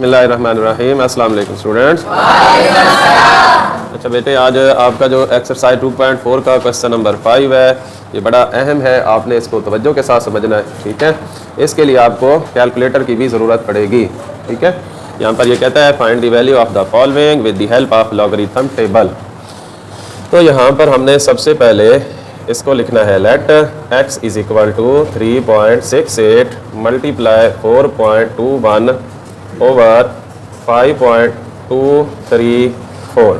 बिस्मिल्लाहिर्रहमानिर्रहीम। अस्सलाम वालेकुम स्टूडेंट्स। अच्छा बेटे, आज आपका जो एक्सरसाइज 2.4 का क्वेश्चन नंबर 5 है, ये बड़ा अहम है, आपने इसको तवज्जो के साथ समझना है। ठीक है, इसके लिए आपको कैलकुलेटर की भी ज़रूरत पड़ेगी। ठीक है, यहाँ पर ये कहता है find the value of the following with the help of logarithm table. तो यहाँ पर हमने सबसे पहले इसको लिखना है, let x is equal to 3.68 multiply 4.21 over 5.234।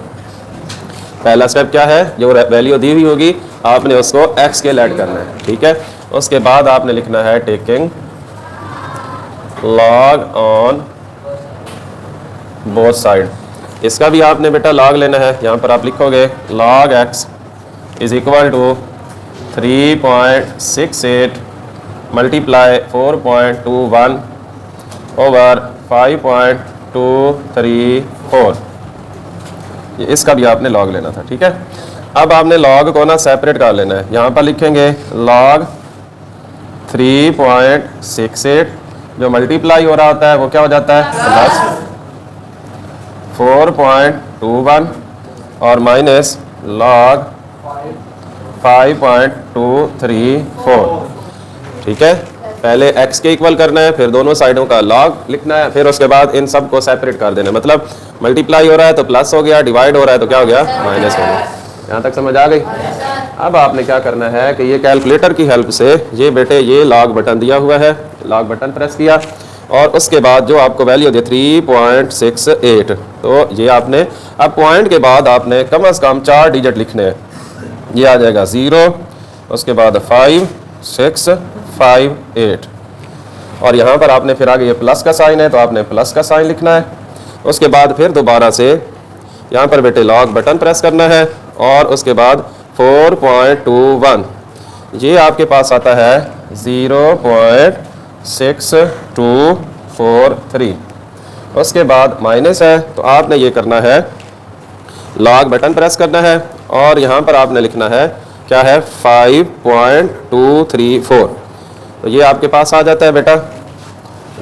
पहला स्टेप क्या है, जो वैल्यू दी हुई होगी आपने उसको x के लेट करना है। ठीक है, उसके बाद आपने लिखना है taking log on both side. इसका भी आपने बेटा लॉग लेना है। यहाँ पर आप लिखोगे log x is equal to 3.68 multiply 4.21 over 5.234। इसका भी आपने लॉग लेना था। ठीक है, अब आपने लॉग को ना सेपरेट कर लेना है। यहाँ पर लिखेंगे log 3.68 जो मल्टीप्लाई हो रहा होता है वो क्या हो जाता है प्लस 4.21 और माइनस log 5.234। ठीक है, पहले x के इक्वल करना है, फिर दोनों साइडों का log लिखना है, फिर उसके बाद इन सब को सेपरेट कर देना है। मतलब मल्टीप्लाई हो रहा है तो प्लस हो गया, डिवाइड हो रहा है तो क्या हो गया माइनस हो गया। यहाँ तक समझ आ गई। अब आपने क्या करना है कि ये कैलकुलेटर की हेल्प से ये बेटे ये log बटन दिया हुआ है, log बटन प्रेस किया और उसके बाद जो आपको वैल्यू दी 3.68, तो ये आपने अब पॉइंट के बाद आपने कम से कम 4 डिजिट लिखने हैं। ये आ जाएगा 0, उसके बाद 5, 6, 5, 8 और यहाँ पर आपने फिर आगे ये प्लस का साइन है तो आपने प्लस का साइन लिखना है। उसके बाद फिर दोबारा से यहाँ पर बेटे लॉग बटन प्रेस करना है और उसके बाद 4.21 ये आपके पास आता है 0.6243। उसके बाद माइनस है तो आपने ये करना है लॉग बटन प्रेस करना है और यहाँ पर आपने लिखना है क्या है 5.234। तो ये आपके पास आ जाता है बेटा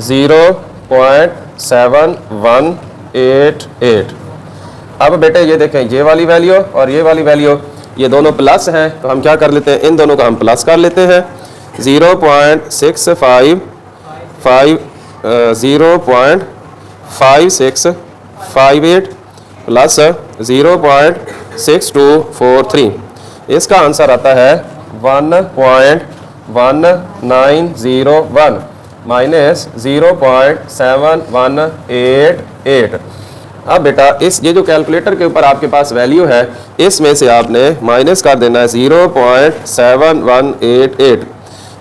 0.7188। अब बेटे ये देखें, ये वाली वैल्यू और ये वाली वैल्यू ये दोनों प्लस हैं तो हम क्या कर लेते हैं, इन दोनों का हम प्लस कर लेते हैं। 0.5658 प्लस 0.6243। इसका आंसर आता है 1.1901 माइनस 0.7188। अब बेटा इस ये जो कैलकुलेटर के ऊपर आपके पास वैल्यू है इसमें से आपने माइनस कर देना है 0.7188।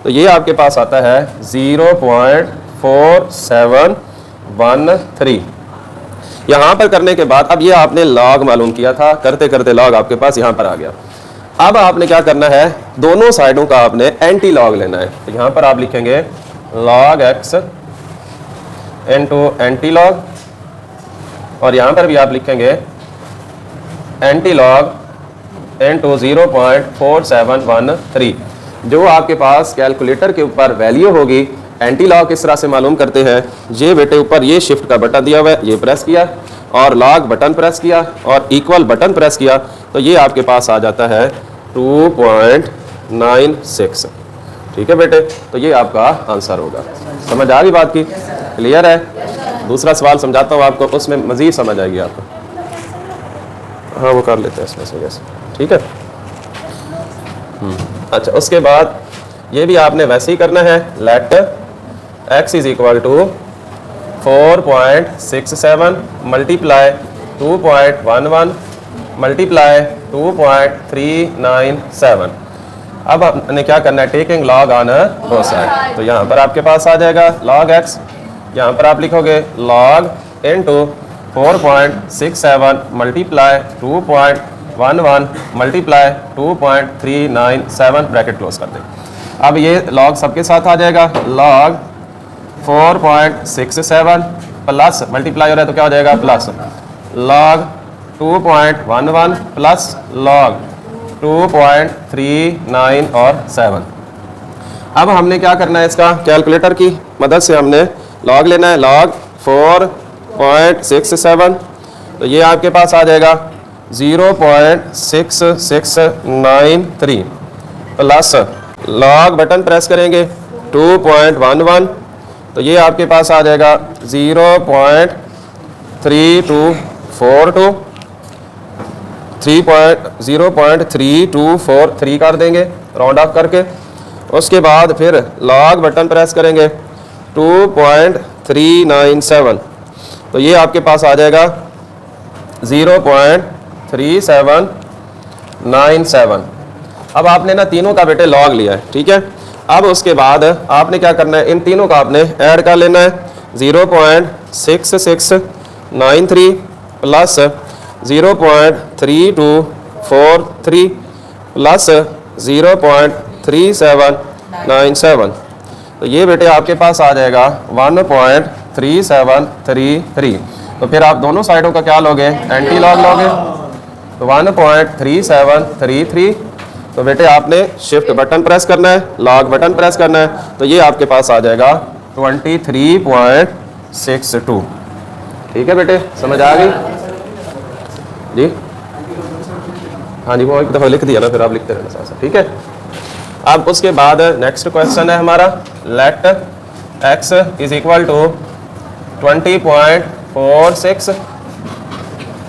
तो ये आपके पास आता है 0.4713। यहाँ पर करने के बाद अब ये आपने लॉग मालूम किया था, करते करते लॉग आपके पास यहाँ पर आ गया। अब आपने क्या करना है, दोनों साइडों का आपने एंटी लॉग लेना है। तो यहाँ पर आप लिखेंगे log x into anti log और यहाँ पर भी आप लिखेंगे एंटी लॉग इनटू 0.4713। जो आपके पास कैलकुलेटर के ऊपर वैल्यू होगी, एंटी लॉग किस तरह से मालूम करते हैं, ये बेटे ऊपर ये शिफ्ट का बटन दिया हुआ है, ये प्रेस किया और लॉग बटन प्रेस किया और इक्वल बटन प्रेस किया तो ये आपके पास आ जाता है 2.96। ठीक है बेटे, तो ये आपका आंसर होगा। समझ आ गई बात की, क्लियर है। दूसरा सवाल समझाता हूँ आपको, उसमें मजीद समझ आएगी आपको। हाँ वो कर लेते हैं इसमें से जैसे। ठीक है, अच्छा उसके बाद ये भी आपने वैसे ही करना है, let x is equal to 4.67 multiply 2.11 multiply 2.397। अब आपने क्या करना है, taking log on both side. तो यहाँ पर आपके पास आ जाएगा log x, यहाँ पर आप लिखोगे log into 4.67 multiply 2.11 multiply 2.397 bracket close कर दें। अब ये log सबके साथ आ जाएगा, log 4.67 प्लस मल्टीप्लाई हो रहा है तो क्या हो जाएगा प्लस log 2.11 प्लस log 2.39 और 7। अब हमने क्या करना है, इसका कैलकुलेटर की मदद से हमने लॉग लेना है। लॉग 4 0.67, तो ये आपके पास आ जाएगा 0.6693 प्लस लॉग बटन प्रेस करेंगे 2.11, तो ये आपके पास आ जाएगा 0.3243 कर देंगे राउंड ऑफ करके। उसके बाद फिर लॉग बटन प्रेस करेंगे 2.397, तो ये आपके पास आ जाएगा 0.3797। अब आपने ना तीनों का बेटे लॉग लिया है, ठीक है। अब उसके बाद आपने क्या करना है, इन तीनों का आपने ऐड कर लेना है। 0.6693 प्लस 0.3243 प्लस 0.3797, तो ये बेटे आपके पास आ जाएगा 1.3733। तो फिर आप दोनों साइडों का क्या लोगे, एंटी लॉग लोगे, तो 1.3733। तो बेटे आपने शिफ्ट बटन प्रेस करना है, लॉग बटन प्रेस करना है, तो ये आपके पास आ जाएगा 23.62। ठीक है बेटे, समझ आ गई जी? हाँ जी, वो एक दफ़ा लिख दिया ना, फिर आप लिखते रहना साथ साथ, ठीक है। अब उसके बाद नेक्स्ट क्वेश्चन है हमारा, let x is equal to 20.46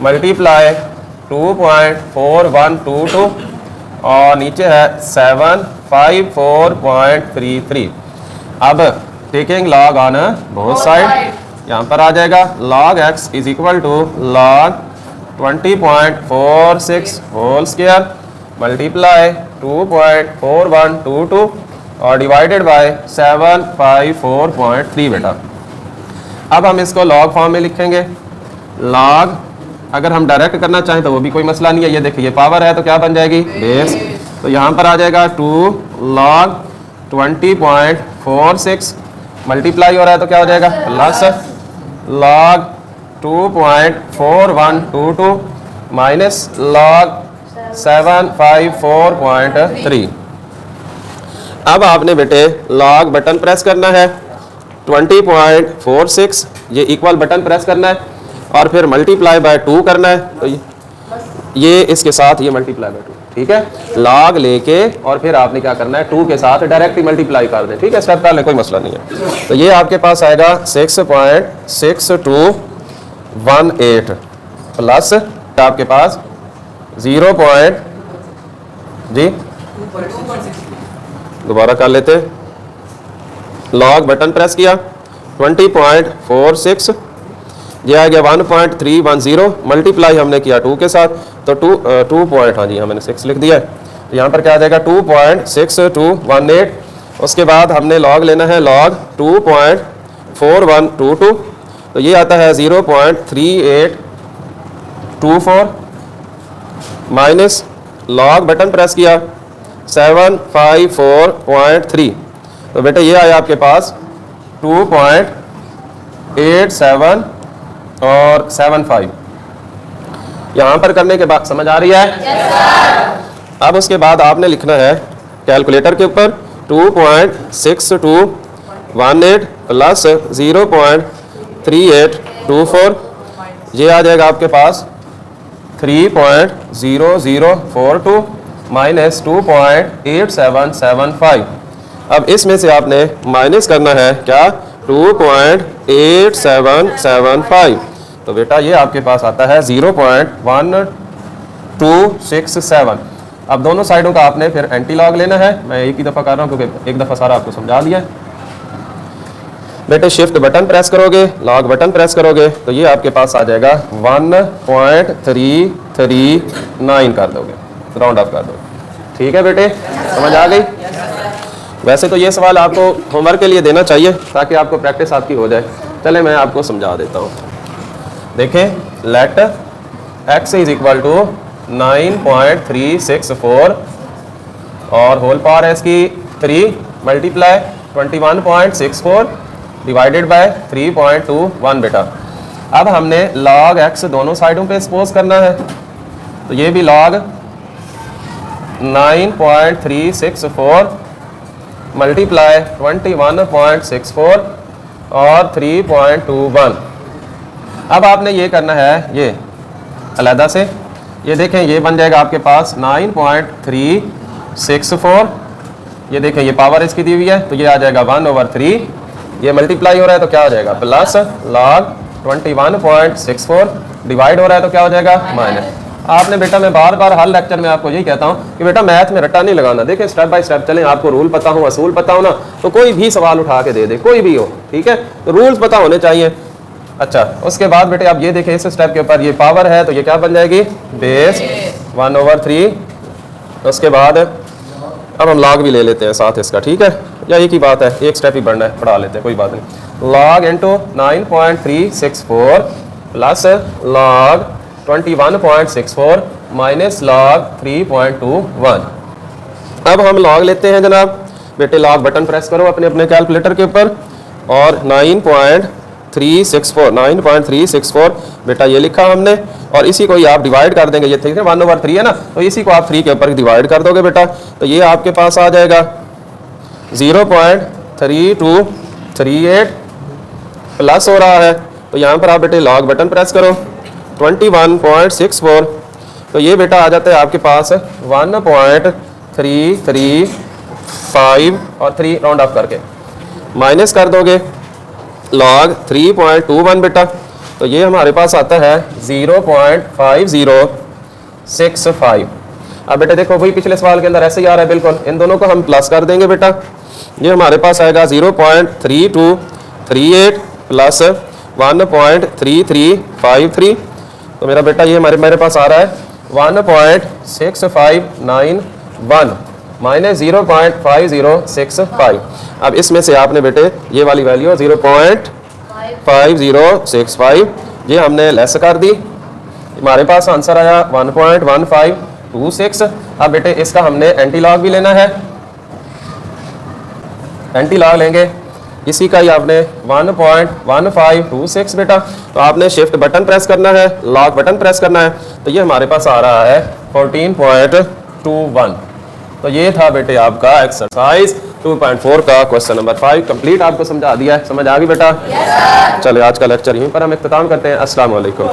multiply 2.4122 और नीचे है 754.33। अब taking log on both side, यहाँ पर आ जाएगा log x is equal to log 20.46 whole square multiply 2.4122 और डिवाइडेड बाय 754.3 बेटा। अब हम इसको लॉग फॉर्म में लिखेंगे। लॉग अगर हम डायरेक्ट करना चाहें तो वो भी कोई मसला नहीं है। ये देखिए, ये पावर है तो क्या बन जाएगी, बेस। तो यहाँ पर आ जाएगा 2 log 20.46 मल्टीप्लाई हो रहा है तो क्या हो जाएगा, प्लस log 2.4122 माइनस log 754.3। अब आपने बेटे लॉग बटन प्रेस करना है 20.46, ये इक्वल बटन प्रेस करना है और फिर मल्टीप्लाई बाय 2 करना है, तो ये इसके साथ ये मल्टीप्लाई बाय 2, ठीक है। लॉग लेके और फिर आपने क्या करना है, 2 के साथ डायरेक्ट ही मल्टीप्लाई कर दें, ठीक है। स्टेप डालने कोई मसला नहीं है। तो ये आपके पास आएगा 6.6218 प्लस आपके पास 0. जी दोबारा कर लेते, लॉग बटन प्रेस किया 20.46, ये आ गया 1.310 मल्टीप्लाई हमने किया 2 के साथ, तो 2 पॉइंट, हाँ जी हाँ मैंने 6 लिख दिया है, तो यहाँ पर क्या आ जाएगा 2.6218। उसके बाद हमने लॉग लेना है लॉग 2.4122, तो ये आता है 0.3824 माइनस लॉग बटन प्रेस किया 754.3, तो बेटा ये आया आपके पास 2.87 और 75। यहाँ पर करने के बाद समझ आ रही है? अब उसके बाद आपने लिखना है कैलकुलेटर के ऊपर 2.6218 प्लस 0.3824, ये आ जाएगा आपके पास 3.0042 माइनस 2.8775। अब इसमें से आपने माइनस करना है क्या, 2.8775, तो बेटा ये आपके पास आता है 0.1267। अब दोनों साइडों का आपने फिर एंटी लॉग लेना है। मैं एक ही दफ़ा कर रहा हूँ क्योंकि एक दफ़ा सारा आपको समझा दिया है। बेटे शिफ्ट बटन प्रेस करोगे, लॉग बटन प्रेस करोगे, तो ये आपके पास आ जाएगा 1.339 कर दोगे, राउंड ऑफ कर दोगे, ठीक है बेटे, समझ आ गई? वैसे तो ये सवाल आपको होमवर्क के लिए देना चाहिए ताकि आपको प्रैक्टिस आपकी हो जाए। चले मैं आपको समझा देता हूँ। देखें, let x is equal to 9.364 और होल पावर है इसकी 3 मल्टीप्लाई 21.64 डिवाइडेड बाय 3.21 बेटा। अब हमने log x दोनों साइडों पे सपोज करना है, तो ये भी log 9.364 मल्टीप्लाई 21.64 और 3.21। अब आपने ये करना है, ये अलहदा से, ये देखें ये बन जाएगा आपके पास 9.364, ये देखें ये पावर इसकी दी हुई है तो ये आ जाएगा 1/3, ये मल्टीप्लाई हो रहा है तो क्या हो जाएगा प्लस log 21.64, डिवाइड हो रहा है तो क्या हो जाएगा माइनस। आपने बेटा, मैं बार बार हर लेक्चर में आपको यही कहता हूँ कि बेटा मैथ में रट्टा नहीं लगाना, देखें स्टेप बाय स्टेप चलें, आपको रूल पता हो, असूल पता हो ना, तो कोई भी सवाल उठा के दे दे, कोई भी हो, ठीक है, तो रूल्स पता होने चाहिए। अच्छा, उसके बाद बेटे आप ये देखें इस स्टेप के ऊपर ये पावर है तो ये क्या बन जाएगी बेस 1/3। उसके बाद अब हम log भी ले लेते हैं साथ इसका, ठीक है, या एक ही बात है, एक स्टेप ही बढ़ना है, पढ़ा लेते हैं कोई बात नहीं। log into 9.364 plus log 21.64 minus log 3.21। अब हम log लेते हैं जनाब, बेटे log बटन प्रेस करो अपने अपने कैलकुलेटर के ऊपर और 9.364 बेटा ये लिखा हमने, और इसी को ही आप डिवाइड कर देंगे, ये ठीक है 1/3 है ना, तो इसी को आप 3 के ऊपर डिवाइड कर दोगे बेटा, तो ये आपके पास आ जाएगा 0.3238 प्लस हो रहा है, तो यहाँ पर आप बेटे log बटन प्रेस करो 21.64, तो ये बेटा आ जाता है आपके पास 1.335 और 3 राउंड ऑफ करके माइनस कर दोगे log 3.21 बेटा, तो ये हमारे पास आता है 0.5065। अब बेटा देखो वही पिछले सवाल के अंदर ऐसे ही आ रहा है बिल्कुल, इन दोनों को हम प्लस कर देंगे बेटा, ये हमारे पास आएगा 0.3238 प्लस 1.3353, तो मेरा बेटा ये मेरे पास आ रहा है 1.6591 माइनस 0.5065। अब इसमें से आपने बेटे ये वाली वैल्यू 0.5065 ये हमने लेस कर दी, हमारे पास आंसर आया 1.1526। अब बेटे इसका हमने एंटी लॉग भी लेना है, एंटी लॉग लेंगे इसी का ही आपने 1.1526 बेटा, तो आपने शिफ्ट बटन प्रेस करना है, लॉग बटन प्रेस करना है, तो ये हमारे पास आ रहा है 14.21। तो ये था बेटे आपका एक्सरसाइज 2.4 का क्वेश्चन नंबर 5 कंप्लीट, आपको समझा दिया है, समझ आ गई बेटा? चलिए आज का लेक्चर यहीं पर हम इख्तिताम करते हैं। अस्सलाम वालेकुम।